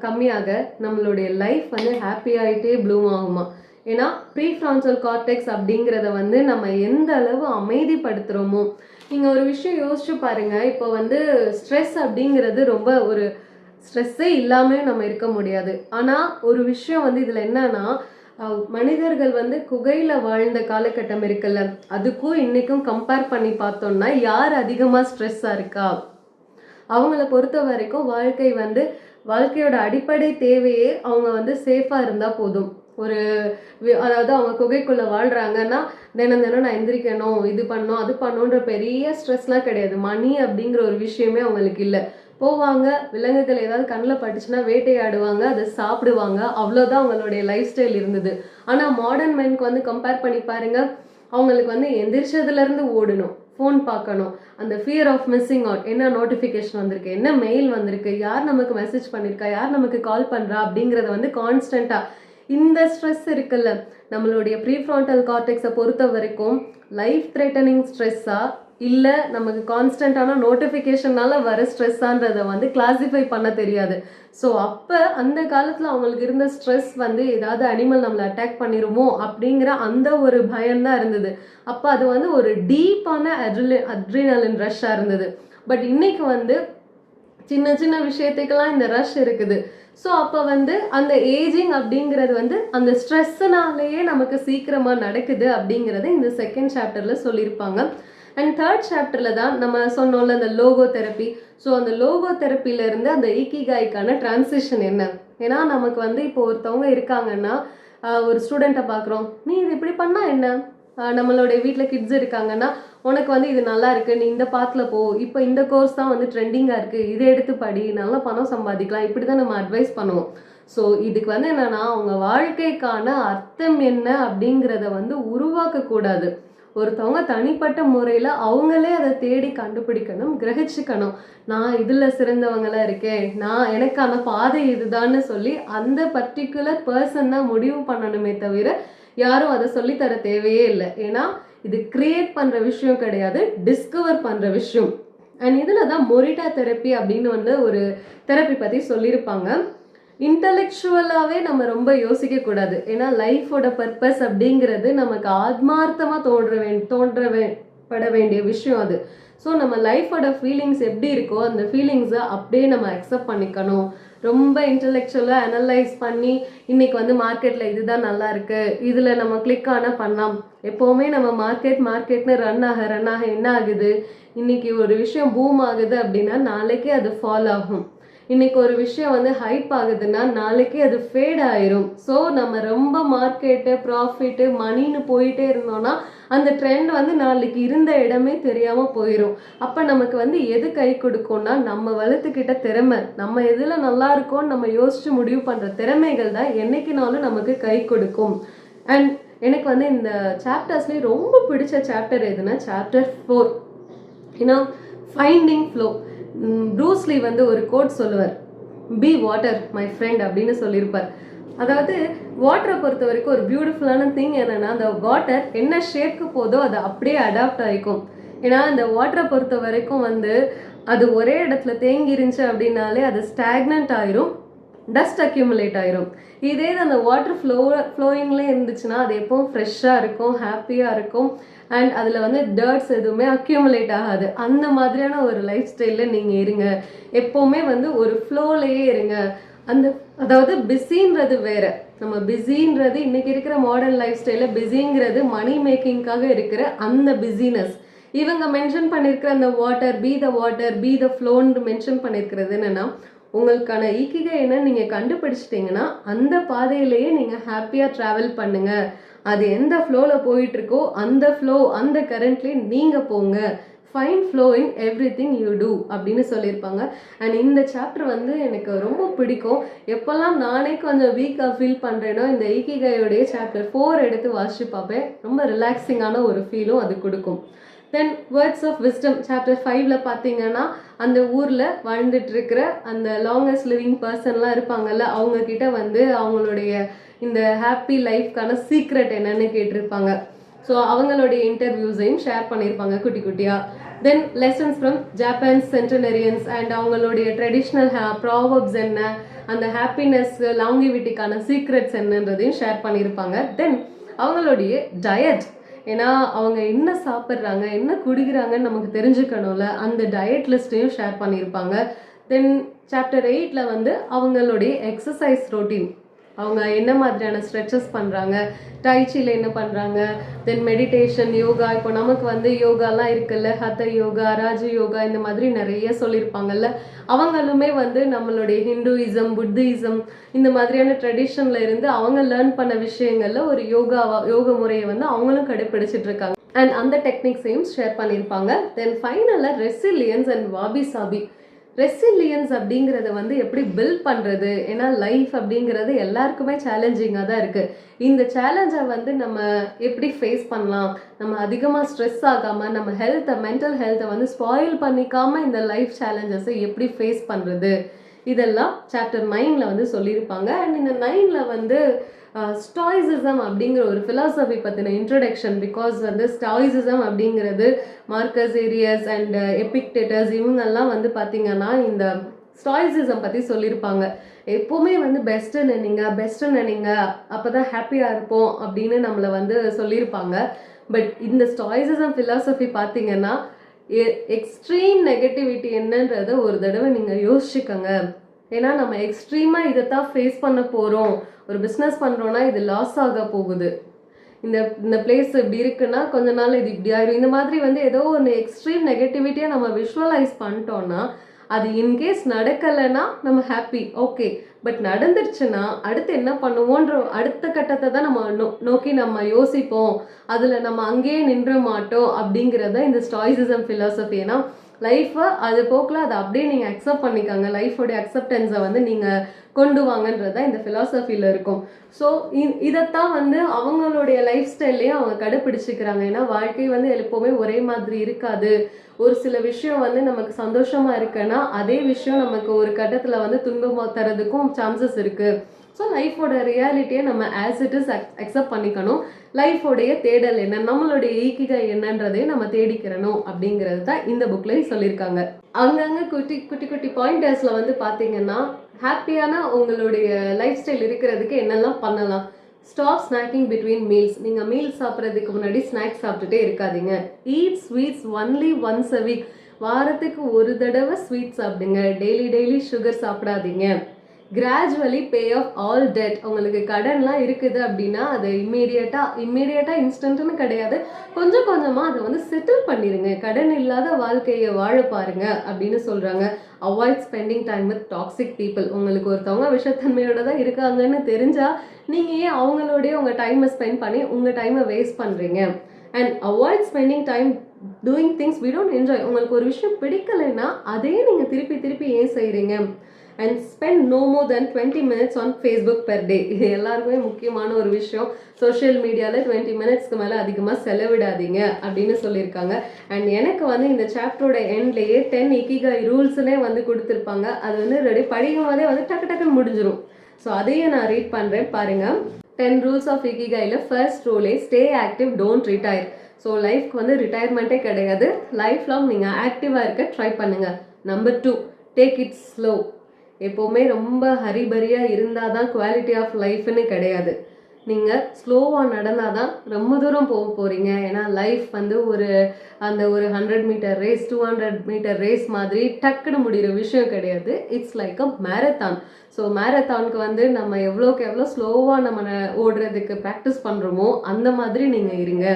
கம்மியாக நம்மளுடைய லைஃப் வந்து ஹாப்பியாகிட்டே ப்ளூம் ஆகுமா. ஏன்னா ப்ரீ ஃப்ராண்டல் கார்டெக்ஸ் அப்படிங்கிறத வந்து நம்ம எந்த அளவு அமைதிப்படுத்துகிறோமோ. நீங்கள் ஒரு விஷயம் யோசிச்சு பாருங்கள். இப்போ வந்து ஸ்ட்ரெஸ் அப்படிங்கிறது ரொம்ப ஒரு ஸ்ட்ரெஸ்ஸே இல்லாமல் நம்ம இருக்க முடியாது. ஆனால் ஒரு விஷயம் வந்து இதில் என்னன்னா மனிதர்கள் வந்து குகையில வாழ்ந்த காலகட்டம் இருக்குல்ல, அதுக்கும் இன்னைக்கும் கம்பேர் பண்ணி பார்த்தோம்னா யார் அதிகமா ஸ்ட்ரெஸ்ஸா இருக்கா? அவங்கள பொறுத்த வரைக்கும் வாழ்க்கை வந்து வாழ்க்கையோட அடிப்படை தேவையே அவங்க வந்து சேஃபா இருந்தா போதும். ஒரு அதாவது அவங்க குகைக்குள்ள வாழ்றாங்கன்னா, தினம் தினம் நான் எந்திரிக்கணும், இது பண்ணணும், அது பண்ணணுன்ற பெரிய ஸ்ட்ரெஸ்லாம் கிடையாது. மணி அப்படிங்கிற ஒரு விஷயமே அவங்களுக்கு இல்ல. போவாங்க, விலங்குகள் ஏதாவது கண்ல பட்டுச்சுன்னா வேட்டையாடுவாங்க, அத சாப்பிடுவாங்க. அவ்வளோதான் அவங்களுடைய லைஃப் ஸ்டைல் இருந்தது. ஆனா மாடர்ன் மென்க்கு வந்து கம்பேர் பண்ணி பாருங்க, அவங்களுக்கு வந்து எந்திரிச்சதுலேருந்து ஓடணும், ஃபோன் பார்க்கணும், அந்த ஃபியர் ஆஃப் மிஸ்ஸிங் அவுட், என்ன நோட்டிஃபிகேஷன் வந்திருக்கு, என்ன மெயில் வந்திருக்கு, யார் நமக்கு மெசேஜ் பண்ணியிருக்கா, யார் நமக்கு கால் பண்ணுறா அப்படிங்கிறத வந்து கான்ஸ்டண்ட்டாக இந்த ஸ்ட்ரெஸ் இருக்குல்ல, நம்மளுடைய ப்ரீஃப்ரான்டல் கார்டெக்ஸை பொறுத்த வரைக்கும் லைஃப் த்ரெட்டனிங் ஸ்ட்ரெஸ்ஸா இல்லை நமக்கு கான்ஸ்டண்ட்டான நோட்டிஃபிகேஷனால வர ஸ்ட்ரெஸ்ஸான்றதை வந்து கிளாஸிஃபை பண்ண தெரியாது. ஸோ அப்போ அந்த காலத்தில் அவங்களுக்கு இருந்த ஸ்ட்ரெஸ் வந்து ஏதாவது அனிமல் நம்மளை அட்டாக் பண்ணிடுமோ அப்படிங்கிற அந்த ஒரு பயம்தான் இருந்தது. அப்போ அது வந்து ஒரு டீப்பான அட்ரினலின் ரஷ்ஷாக இருந்தது. பட் இன்னைக்கு வந்து சின்ன சின்ன விஷயத்துக்கெல்லாம் இந்த ரஷ் இருக்குது. ஸோ அப்போ வந்து அந்த ஏஜிங் அப்படிங்கிறது வந்து அந்த ஸ்ட்ரெஸ்ஸுனாலேயே நமக்கு சீக்கிரமாக நடக்குது அப்படிங்கிறத இந்த செகண்ட் சாப்டரில் சொல்லியிருப்பாங்க. அண்ட் தேர்ட் சாப்டரில் தான் நம்ம சொன்னோம்ல அந்த லோகோ தெரப்பி. ஸோ அந்த லோகோ தெரப்பியிலேருந்து அந்த இக்கிகாய்க்கான டிரான்சிஷன் என்ன? ஏன்னா நமக்கு வந்து இப்போ ஒருத்தவங்க இருக்காங்கன்னா, ஒரு ஸ்டூடெண்ட்டை பார்க்குறோம், நீ இது இப்படி பண்ணால் என்ன? நம்மளுடைய வீட்டில் கிட்ஸ் இருக்காங்கன்னா, உனக்கு வந்து இது நல்லா இருக்குது, நீ இந்த பாத்தில் போ, இப்போ இந்த கோர்ஸ் தான் வந்து ட்ரெண்டிங்காக இருக்குது, இதை எடுத்து படி, நல்லா பணம் சம்பாதிக்கலாம், இப்படி தான் நம்ம அட்வைஸ் பண்ணுவோம். ஸோ இதுக்கு வந்து என்னென்னா, அவங்க வாழ்க்கைக்கான அர்த்தம் என்ன அப்படிங்கிறத வந்து உருவாக்கக்கூடாது. ஒருத்தவங்க தனிப்பட்ட முறையில் அவங்களே அதை தேடி கண்டுபிடிக்கணும், கிரகிச்சுக்கணும். நான் இதில் சிறந்தவங்களாக இருக்கேன், நான் எனக்கான பாதை இதுதான்னு சொல்லி அந்த பர்டிகுலர் பர்சன் தான் முடிவு பண்ணணுமே தவிர யாரும் அதை சொல்லித்தர தேவையே இல்லை. ஏன்னா இது கிரியேட் பண்ணுற விஷயம் கிடையாது, டிஸ்கவர் பண்ணுற விஷயம். அண்ட் இதில் தான் மொரிட்டா தெரப்பி அப்படின்னு வந்து ஒரு தெரப்பி பற்றி சொல்லியிருப்பாங்க. இன்டலெக்சுவலாகவே நம்ம ரொம்ப யோசிக்கக்கூடாது. ஏன்னா லைஃபோட பர்பஸ் அப்படிங்கிறது நமக்கு ஆத்மார்த்தமாக தோன்றப்பட வேண்டிய விஷயம் அது. ஸோ நம்ம லைஃபோட ஃபீலிங்ஸ் எப்படி இருக்கோ அந்த ஃபீலிங்ஸை அப்படியே நம்ம அக்செப்ட் பண்ணிக்கணும். ரொம்ப இன்டலெக்சுவலாக அனலைஸ் பண்ணி இன்றைக்கி வந்து மார்க்கெட்டில் இதுதான் நல்லா இருக்குது, இதில் நம்ம கிளிக் ஆனால் பண்ணலாம். எப்போவுமே நம்ம மார்க்கெட்னு ரன் ஆக என்ன ஆகுது, இன்றைக்கி ஒரு விஷயம் பூம் ஆகுது அப்படின்னா நாளைக்கே அது ஃபால் ஆகும். இன்றைக்கி ஒரு விஷயம் வந்து ஹைப் ஆகுதுன்னா நாளைக்கு அது ஃபேட் ஆயிரும். ஸோ நம்ம ரொம்ப மார்க்கெட்டு ப்ராஃபிட்டு மணின்னு போயிட்டே இருந்தோம்னா அந்த ட்ரெண்ட் வந்து நாளைக்கு இருந்த இடமே தெரியாமல் போயிடும். அப்போ நமக்கு வந்து எது கை கொடுக்கும்னா நம்ம வளர்த்துக்கிட்ட திறமை, நம்ம எதில் நல்லா இருக்கோன்னு நம்ம யோசித்து முடிவு பண்ணுற திறமைகள் தான் என்றைக்குனாலும் நமக்கு கை கொடுக்கும். அண்ட் எனக்கு வந்து இந்த சாப்டர்ஸ்லேயே ரொம்ப பிடிச்ச சாப்டர் எதுனா சாப்டர் 4, ஏன்னா ஃபைண்டிங் ஃப்ளோ. ப்ரூஸ்லி வந்து ஒரு கோட் சொல்லுவார், பி வாட்டர் மை ஃப்ரெண்ட் அப்படின்னு சொல்லியிருப்பார். அதாவது வாட்டரை பொறுத்த வரைக்கும் ஒரு பியூட்டிஃபுல்லான திங் என்னென்னா, அந்த வாட்டர் என்ன ஷேப்க்கு போதோ அது அப்படியே அடாப்ட் ஆகிக்கும். ஏன்னா அந்த வாட்டரை பொறுத்த வரைக்கும் வந்து அது ஒரே இடத்துல தேங்கி இருந்துச்சு அப்படின்னாலே அது ஸ்டாக்னண்ட் ஆயிரும், டஸ்ட் அக்யூமுலேட் ஆயிரும். இதே அந்த வாட்டர் ஃப்ளோயிங்லேயே இருந்துச்சுன்னா அது எப்பவும் ஃப்ரெஷ்ஷாக இருக்கும், ஹாப்பியாக இருக்கும். அண்ட் அதில் வந்து டர்ட்ஸ் எதுவுமே அக்யூமுலேட் ஆகாது. அந்த மாதிரியான ஒரு லைஃப் ஸ்டைலில் நீங்கள் இருங்க. எப்போவுமே வந்து ஒரு ஃப்ளோலையே இருங்க. அதாவது பிஸின்றது வேறு. நம்ம பிஸின்றது இன்றைக்கி இருக்கிற மாடர்ன் லைஃப் ஸ்டைலில் பிஸிங்கிறது மணி மேக்கிங்காக இருக்கிற அந்த பிஸினஸ். இவங்க மென்ஷன் பண்ணியிருக்கிற அந்த வாட்டர் பி த ஃப்ளோன்னு மென்ஷன் பண்ணியிருக்கிறது என்னென்னா, உங்களுக்கான ஈக்கிகை என்னன்னு நீங்கள் கண்டுபிடிச்சிட்டிங்கன்னா அந்த பாதையிலேயே நீங்கள் ஹாப்பியாக ட்ராவல் பண்ணுங்கள். அது எந்த ஃப்ளோவில் போயிட்டுருக்கோ அந்த ஃப்ளோ அந்த கரண்ட்லேயே நீங்கள் போங்க. Find flow in everything you do அப்படின்னு சொல்லியிருப்பாங்க. அண்ட் இந்த சாப்டர் வந்து எனக்கு ரொம்ப பிடிக்கும். எப்போல்லாம் நானே கொஞ்சம் வீக்காக ஃபீல் பண்ணுறேனோ இந்த இக்கிகையோடைய சாப்டர் 4 எடுத்து வாசிச்சு பார்ப்பேன். ரொம்ப ரிலாக்ஸிங்கான ஒரு ஃபீலும் அது கொடுக்கும். தென் வேர்ட்ஸ் ஆஃப் விஸ்டம் சாப்டர் 5ல் பார்த்தீங்கன்னா, அந்த ஊரில் வாழ்ந்துட்டு இருக்கிற அந்த லாங்கஸ்ட் லிவிங் பர்சன்லாம் இருப்பாங்கல்ல, அவங்கக்கிட்ட வந்து அவங்களுடைய இந்த ஹாப்பி லைஃப்க்கான சீக்ரெட் என்னன்னு கேட்டிருப்பாங்க. ஸோ அவங்களுடைய இன்டர்வியூஸையும் ஷேர் பண்ணியிருப்பாங்க குட்டி குட்டியாக. தென் லெசன்ஸ் ஃப்ரம் ஜப்பான்ஸ் சென்டனரியன்ஸ் அண்ட் அவங்களுடைய ட்ரெடிஷ்னல் ப்ராவர்ப்ஸ் என்ன, அந்த ஹாப்பினஸ் லாங்கிவிட்டிக்கான சீக்ரெட்ஸ் என்னன்றதையும் ஷேர் பண்ணியிருப்பாங்க. தென் அவங்களுடைய டயட், ஏன்னா அவங்க என்ன சாப்பிட்றாங்க என்ன குடிக்கிறாங்கன்னு நமக்கு தெரிஞ்சுக்கணும்ல, அந்த டயட் லிஸ்ட்டையும் ஷேர் பண்ணியிருப்பாங்க. தென் சாப்டர் 8ல் வந்து அவங்களுடைய எக்ஸசைஸ் ரொட்டீன், அவங்க என்ன மாதிரியான ஸ்ட்ரெச்சஸ் பண்ணுறாங்க, டைச்சியில் என்ன பண்ணுறாங்க, தென் மெடிடேஷன், யோகா. இப்போ நமக்கு வந்து யோகாலாம் இருக்குல்ல, ஹத யோகா, ராஜ யோகா, இந்த மாதிரி நிறைய சொல்லியிருப்பாங்கல்ல. அவங்களுமே வந்து நம்மளுடைய ஹிந்துயிசம், புத்திசம் இந்த மாதிரியான ட்ரெடிஷனில் இருந்து அவங்க லேர்ன் பண்ண விஷயங்களில் ஒரு யோக முறையை வந்து அவங்களும் கடைப்பிடிச்சிட்டு இருக்காங்க. அண்ட் அந்த டெக்னிக்ஸையும் ஷேர் பண்ணியிருப்பாங்க. தென் ஃபைனலாக resilience and Vapi Shafi. Resilience அப்படிங்கிறத வந்து எப்படி பில்ட் பண்ணுறது, ஏன்னா லைஃப் அப்படிங்கிறது எல்லாருக்குமே சேலஞ்சிங்காக தான் இருக்குது. இந்த சேலஞ்சை வந்து நம்ம எப்படி ஃபேஸ் பண்ணலாம், நம்ம அதிகமாக ஸ்ட்ரெஸ் ஆகாமல் நம்ம மென்டல் ஹெல்த்தை வந்து ஸ்பாயில் பண்ணிக்காமல் இந்த லைஃப் சேலஞ்சஸை எப்படி ஃபேஸ் பண்ணுறது, இதெல்லாம் சாப்டர் 9ல் வந்து சொல்லியிருப்பாங்க. அண்ட் இந்த 9ல் வந்து ஸ்டாய்சிசம் அப்படிங்கிற ஒரு ஃபிலாசபி பற்றின இன்ட்ரடக்ஷன். பிகாஸ் வந்து ஸ்டாய்சிசம் அப்படிங்கிறது மார்க்கஸ் ஏரியஸ் அண்ட் எபிக்டேட்டஸ் இவங்கெல்லாம் வந்து பார்த்திங்கன்னா இந்த ஸ்டாய்சிசம் பற்றி சொல்லியிருப்பாங்க. எப்போவுமே வந்து பெஸ்ட்டு நினைங்க அப்போ தான் ஹாப்பியாக இருப்போம் அப்படின்னு நம்மளை வந்து சொல்லியிருப்பாங்க. பட் இந்த ஸ்டாய்சிசம் ஃபிலாசபி பார்த்திங்கன்னா எக்ஸ்ட்ரீம் நெகட்டிவிட்டி என்னன்றதை ஒரு தடவை நீங்கள் யோசிச்சுக்கோங்க. ஏன்னா நம்ம எக்ஸ்ட்ரீமாக இதைத்தான் ஃபேஸ் பண்ண போகிறோம். ஒரு பிஸ்னஸ் பண்ணுறோன்னா இது லாஸ் ஆக போகுது, இந்த பிளேஸ் இப்படி இருக்குன்னா கொஞ்ச நாள் இது இப்படி ஆயிரும், இந்த மாதிரி வந்து ஏதோ ஒன்று எக்ஸ்ட்ரீம் நெகட்டிவிட்டியாக நம்ம விஷுவலைஸ் பண்ணிட்டோன்னா அது இன்கேஸ் நடக்கலைன்னா நம்ம ஹாப்பி, ஓகே. பட் நடந்துருச்சுன்னா அடுத்து என்ன பண்ணுவோன்ற அடுத்த கட்டத்தை தான் நம்ம நோக்கி நம்ம யோசிப்போம். அதில் நம்ம அங்கேயே நின்ற மாட்டோம் அப்படிங்கிறத இந்த ஸ்டாய்சிசம் ஃபிலாசபி. ஏன்னா லைஃப்பை அது போக்கில் அதை அப்படியே நீங்கள் அக்செப்ட் பண்ணிக்காங்க, லைஃபோடைய அக்செப்டன்ஸை வந்து நீங்கள் கொண்டு வாங்கன்றதான் இந்த ஃபிலாசபியில் இருக்கும். ஸோ இதைத்தான் வந்து அவங்களுடைய லைஃப் ஸ்டைல்லையும் அவங்க கடைப்பிடிச்சிக்கிறாங்க. ஏன்னா வாழ்க்கை வந்து எப்போவுமே ஒரே மாதிரி இருக்காது. ஒரு சில விஷயம் வந்து நமக்கு சந்தோஷமாக இருக்குன்னா அதே விஷயம் நமக்கு ஒரு கட்டத்தில் வந்து துன்பமாக தரதுக்கும் சான்சஸ் இருக்குது. ஸோ லைஃபோட ரியாலிட்டியை நம்ம ஆஸ் இட் இஸ் அக்செப்ட் பண்ணிக்கணும். லைஃபோடைய தேடல் என்ன, நம்மளுடைய ஈக்கிகை என்னன்றதையும் நம்ம தேடிக்கிறணும் அப்படிங்கிறது தான் இந்த புக்லேயும் சொல்லியிருக்காங்க. அங்கங்கே குட்டி குட்டி குட்டி பாயிண்டர்ஸில் வந்து பார்த்தீங்கன்னா ஹாப்பியான உங்களுடைய லைஃப் ஸ்டைல் இருக்கிறதுக்கு என்னெல்லாம் பண்ணலாம். Stop snacking between meals. நீங்கள் மீல்ஸ் சாப்பிட்றதுக்கு முன்னாடி ஸ்நாக்ஸ் சாப்பிட்டுட்டே இருக்காதீங்க. Eat sweets only once a week. வாரத்துக்கு ஒரு தடவை ஸ்வீட் சாப்பிடுங்க. டெய்லி சுகர் சாப்பிடாதீங்க. Gradually pay off all debt. உங்களுக்கு கடன்லாம் இருக்குது அப்படின்னா அதை இம்மீடியட்டாக இன்ஸ்டன்ட்னு கிடையாது, கொஞ்சம் கொஞ்சமாக அதை வந்து செட்டில் பண்ணிடுங்க. கடன் இல்லாத வாழ்க்கையை வாழ பாருங்க அப்படின்னு சொல்கிறாங்க. Avoid spending time with toxic people. உங்களுக்கு ஒருத்தவங்க விஷத்தன்மையோட தான் இருக்காங்கன்னு தெரிஞ்சால் நீங்கள் ஏன் அவங்களோடய உங்கள் டைமை ஸ்பெண்ட் பண்ணி உங்கள் டைமை வேஸ்ட் பண்ணுறீங்க. And avoid spending time doing things we don't enjoy. உங்களுக்கு ஒரு விஷயம் பிடிக்கலைன்னா அதே நீங்கள் திருப்பி ஏன் செய்கிறீங்க. And spend no more than 20 minutes on Facebook per day. இது எல்லாருக்குமே முக்கியமான ஒரு விஷயம். சோஷியல் மீடியாவில் 20 minutesக்கு மேலே அதிகமாக செலவிடாதீங்க அப்படின்னு சொல்லியிருக்காங்க. அண்ட் எனக்கு வந்து இந்த சாப்டரோட எண்ட்லேயே 10 இக்கிகாய் ரூல்ஸ்னே வந்து கொடுத்துருப்பாங்க. அது வந்து ரெடி படிக்கும் போதே வந்து டக்குன்னு முடிஞ்சிடும். ஸோ அதையும் நான் ரீட் பண்ணுறேன் பாருங்கள். 10 rules ஆஃப் இக்கிகாயில் ஃபர்ஸ்ட் ரூலே stay active, don't retire. So லைஃப்க்கு வந்து ரிட்டையர்மெண்ட்டே கிடையாது. லைஃப் லாங் நீங்கள் ஆக்டிவாக இருக்க ட்ரை பண்ணுங்கள். Number 2, take it slow. எப்போவுமே ரொம்ப ஹரிபரியாக இருந்தால் தான் குவாலிட்டி ஆஃப் லைஃப்னு கிடையாது. நீங்கள் ஸ்லோவாக நடந்தால் தான் ரொம்ப தூரம் போக போகிறீங்க. ஏன்னா லைஃப் வந்து ஒரு 100 மீட்டர் ரேஸ் 200 மீட்டர் ரேஸ் மாதிரி டக்குன்னு முடிகிற விஷயம் கிடையாது. It's like a marathon. So மேரத்தானுக்கு வந்து நம்ம எவ்வளோக்கு எவ்வளோ ஸ்லோவாக நம்ம ஓடுறதுக்கு ப்ராக்டிஸ் பண்ணுறோமோ அந்த மாதிரி நீங்கள் இருங்க.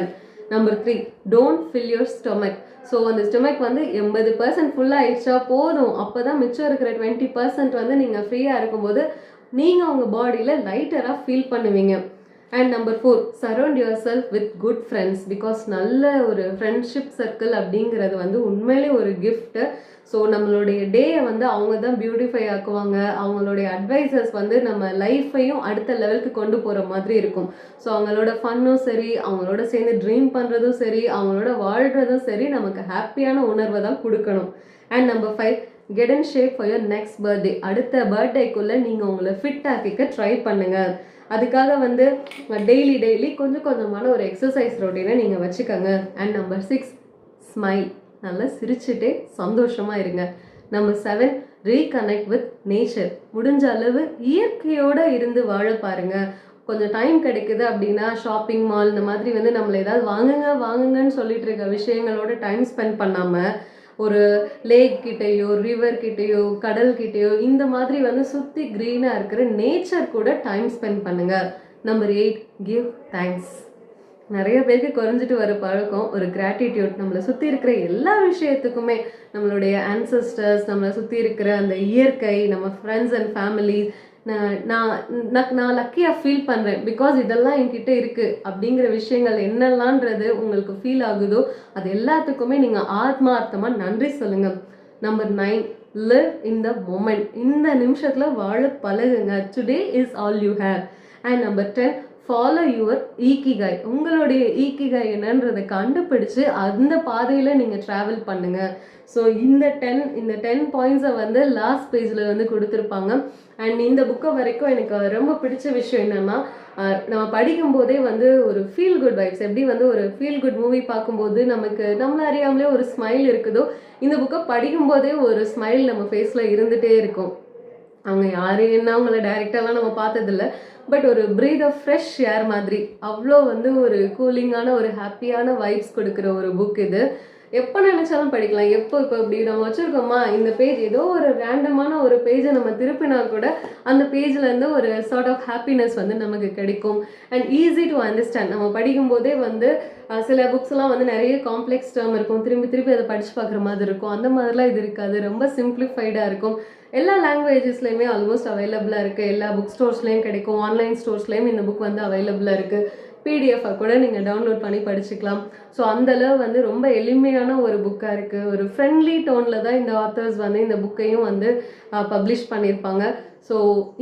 Number 3, don't fill your stomach. So அந்த ஸ்டொமக் வந்து 80% ஃபுல்லாக ஆயிடுச்சா போதும். அப்போ தான் மிச்சம் இருக்கிற 20% வந்து நீங்கள் ஃப்ரீயாக இருக்கும்போது நீங்கள் உங்கள் பாடியில் லைட்டராக ஃபீல் பண்ணுவீங்க. And number 4, surround your self with good friends. Because நல்ல ஒரு ஃப்ரெண்ட்ஷிப் சர்க்கிள் அப்படிங்கிறது வந்து உண்மையிலே ஒரு கிஃப்ட்டு. ஸோ நம்மளுடைய டேயை வந்து அவங்க தான் பியூட்டிஃபை ஆக்குவாங்க. அவங்களுடைய அட்வைசர்ஸ் வந்து நம்ம லைஃப்பையும் அடுத்த லெவலுக்கு கொண்டு போகிற மாதிரி இருக்கும். ஸோ அவங்களோட ஃபன்னும் சரி, அவங்களோட சேர்ந்து ட்ரீம் பண்ணுறதும் சரி, அவங்களோட வாழ்கிறதும் சரி நமக்கு ஹாப்பியான உணர்வை தான் கொடுக்கணும். And number 5, get in shape for your next birthday. அடுத்த பர்த்டேக்குள்ளே நீங்கள் உங்களை ஃபிட் ஆக்கிக்க ட்ரை பண்ணுங்கள். அதுக்காக வந்து டெய்லி கொஞ்சமான ஒரு எக்ஸசைஸ் ரொட்டீனை நீங்கள் வச்சுக்கோங்க. And number 6, smile. நல்லா சிரிச்சுட்டே சந்தோஷமாக இருங்க. Number 7, reconnect with nature. முடிஞ்ச அளவு இயற்கையோடு இருந்து வாழ பாருங்கள். கொஞ்சம் டைம் கிடைக்குது அப்படின்னா ஷாப்பிங் மால் இந்த மாதிரி வந்து நம்மளை ஏதாவது வாங்குங்கன்னு சொல்லிட்டு இருக்க விஷயங்களோட டைம் ஸ்பெண்ட் பண்ணாமல் ஒரு லேக் கிட்டேயோ, ரிவர் கிட்டேயோ, கடல் கிட்டேயோ இந்த மாதிரி வந்து சுற்றி க்ரீனாக இருக்கிற நேச்சர் கூட டைம் ஸ்பெண்ட் பண்ணுங்கள். Number 8, give thanks. நிறைய பேருக்கு குறைஞ்சிட்டு வர பழக்கம் ஒரு கிராட்டிடியூட். நம்மளை சுற்றி இருக்கிற எல்லா விஷயத்துக்குமே, நம்மளுடைய ஆன்சஸ்டர்ஸ், நம்மளை சுற்றி இருக்கிற அந்த இயற்கை, நம்ம ஃப்ரெண்ட்ஸ் அண்ட் ஃபேமிலிஸ், நான் நான் நான் லக்கியாக ஃபீல் பண்ணுறேன் பிகாஸ் இதெல்லாம் என்கிட்ட இருக்குது அப்படிங்கிற விஷயங்கள் என்னெல்லாம்ன்றது உங்களுக்கு ஃபீல் ஆகுதோ அது எல்லாத்துக்குமே நீங்கள் ஆத்மார்த்தமாக நன்றி சொல்லுங்கள். Number 9, live in the moment. இந்த நிமிஷத்தில் வாழ பழகுங்க. Today is all you have. And number 10, follow your ikigai. உங்களுடைய ஈக்கிகாய் என்னன்றதை கண்டுபிடிச்சு அந்த பாதையில் நீங்கள் ட்ராவல் பண்ணுங்கள். ஸோ இந்த 10 பாயிண்ட்ஸை வந்து லாஸ்ட் பேஜில் வந்து கொடுத்துருப்பாங்க. அண்ட் இந்த புக்கை வரைக்கும் எனக்கு ரொம்ப பிடிச்ச விஷயம் என்னென்னா, நம்ம படிக்கும்போதே வந்து ஒரு ஃபீல் குட் வைப்ஸ், எப்படி வந்து ஒரு ஃபீல் குட் மூவி பார்க்கும்போது நமக்கு நம்மளை அறியாமலே ஒரு ஸ்மைல் இருக்குதோ, இந்த புக்கை படிக்கும்போதே ஒரு ஸ்மைல் நம்ம ஃபேஸில் இருந்துகிட்டே இருக்கும். அவங்க யார் என்ன அவங்கள டைரெக்டாலாம் நம்ம பார்த்ததில்ல, பட் ஒரு ப்ரீத் ஆஃப் ஃப்ரெஷ் ஏர் மாதிரி அவ்வளோ வந்து ஒரு கூலிங்கான ஒரு ஹாப்பியான வைப்ஸ் கொடுக்குற ஒரு புக் இது. எப்போ நினச்சாலும் படிக்கலாம். இப்போ இப்படி நம்ம வச்சுருக்கோமா, இந்த பேஜ் ஏதோ ஒரு ரேண்டமான ஒரு பேஜை நம்ம திருப்பினா கூட அந்த பேஜ்லேருந்து ஒரு சார்ட் ஆஃப் ஹாப்பினஸ் வந்து நமக்கு கிடைக்கும். And easy to understand. நம்ம படிக்கும்போதே வந்து சில புக்ஸ்லாம் வந்து நிறைய காம்ப்ளெக்ஸ் டேர்ம் இருக்கும், திரும்பி திருப்பி அதை படித்து பார்க்குற மாதிரி இருக்கும். அந்த மாதிரிலாம் இது இருக்காது, ரொம்ப சிம்பிளிஃபைடாக இருக்கும். எல்லா லாங்குவேஜஸ்லேயுமே ஆல்மோஸ்ட் அவைலபிளாக இருக்குது. எல்லா புக் ஸ்டோர்ஸ்லேயும் கிடைக்கும், ஆன்லைன் ஸ்டோர்ஸ்லேயும் இந்த புக் வந்து அவைலபிளாக இருக்குது. பிடிஎஃபாக கூட நீங்கள் டவுன்லோட் பண்ணி படிச்சுக்கலாம். ஸோ அந்தளவு வந்து ரொம்ப எளிமையான ஒரு புக்காக இருக்குது. ஒரு ஃப்ரெண்ட்லி டோனில் தான் இந்த ஆத்தர்ஸ் வந்து இந்த புக்கையும் வந்து பப்ளிஷ் பண்ணியிருப்பாங்க. ஸோ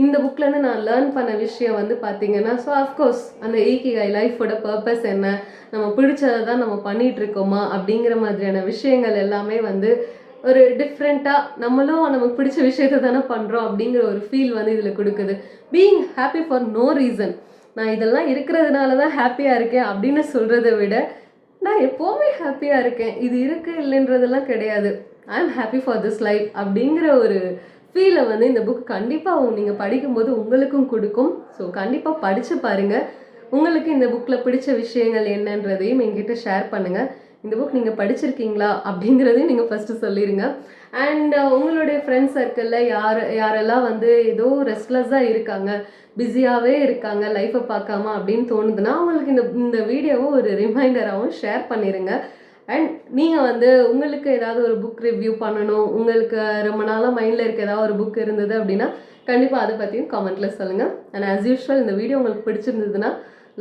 இந்த புக்லேருந்து நான் லேர்ன் பண்ண விஷயம் வந்து பார்த்திங்கன்னா, ஸோ அஃப்கோர்ஸ் அந்த ஈக்கிகாய், லைஃபோட பர்பஸ் என்ன, நம்ம பிடிச்சதை தான் நம்ம பண்ணிகிட்ருக்கோமா அப்படிங்கிற மாதிரியான விஷயங்கள் எல்லாமே வந்து ஒரு டிஃப்ரெண்ட்டாக நம்மளும் நமக்கு பிடிச்ச விஷயத்த தானே பண்ணுறோம் அப்படிங்கிற ஒரு ஃபீல் வந்து இதில் கொடுக்குது. Being happy for no reason. நான் இதெல்லாம் இருக்கிறதுனால தான் ஹாப்பியாக இருக்கேன் அப்படின்னு சொல்கிறத விட, நான் எப்போவுமே ஹாப்பியாக இருக்கேன், இது இருக்குது இல்லைன்றதெல்லாம் கிடையாது, ஐ am happy for this life அப்படிங்கிற ஒரு ஃபீலை வந்து இந்த புக் கண்டிப்பாக நீங்கள் படிக்கும்போது உங்களுக்கும் கொடுக்கும். ஸோ கண்டிப்பாக படித்து பாருங்கள். உங்களுக்கு இந்த புக்கில் பிடிச்ச விஷயங்கள் என்னன்றதையும் என்கிட்ட ஷேர் பண்ணுங்கள். இந்த புக் நீங்கள் படிச்சிருக்கீங்களா அப்படிங்கிறதையும் நீங்கள் ஃபஸ்ட்டு சொல்லிடுங்க. அண்ட் உங்களுடைய ஃப்ரெண்ட்ஸ் சர்க்கிளில் யாரெல்லாம் வந்து ஏதோ ரெஸ்ட்லெஸ்ஸாக இருக்காங்க, பிஸியாகவே இருக்காங்க லைஃப்பை பார்க்காம அப்படின்னு தோணுதுன்னா அவங்களுக்கு இந்த வீடியோவை ஒரு ரிமைண்டராகவும் ஷேர் பண்ணிடுங்க. அண்ட் நீங்கள் வந்து உங்களுக்கு ஏதாவது ஒரு புக் ரிவ்யூ பண்ணணும், உங்களுக்கு ரொம்ப நாளாக மைண்டில் இருக்க ஏதாவது ஒரு புக் இருந்தது அப்படின்னா கண்டிப்பாக அதை பற்றியும் கமெண்ட்டில் சொல்லுங்கள். அண்ட் ஆஸ் யூஷுவல் இந்த வீடியோ உங்களுக்கு பிடிச்சிருந்ததுன்னா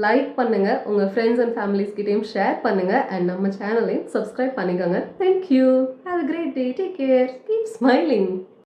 லைக் பண்ணுங்கள், உங்கள் ஃப்ரெண்ட்ஸ் அண்ட் ஃபேமிலிஸ் கிட்டேயும் ஷேர் பண்ணுங்கள். அண்ட் நம்ம சேனலையும் சப்ஸ்கிரைப் பண்ணிக்கோங்க. Thank you. Have a great day. Take care. Keep smiling.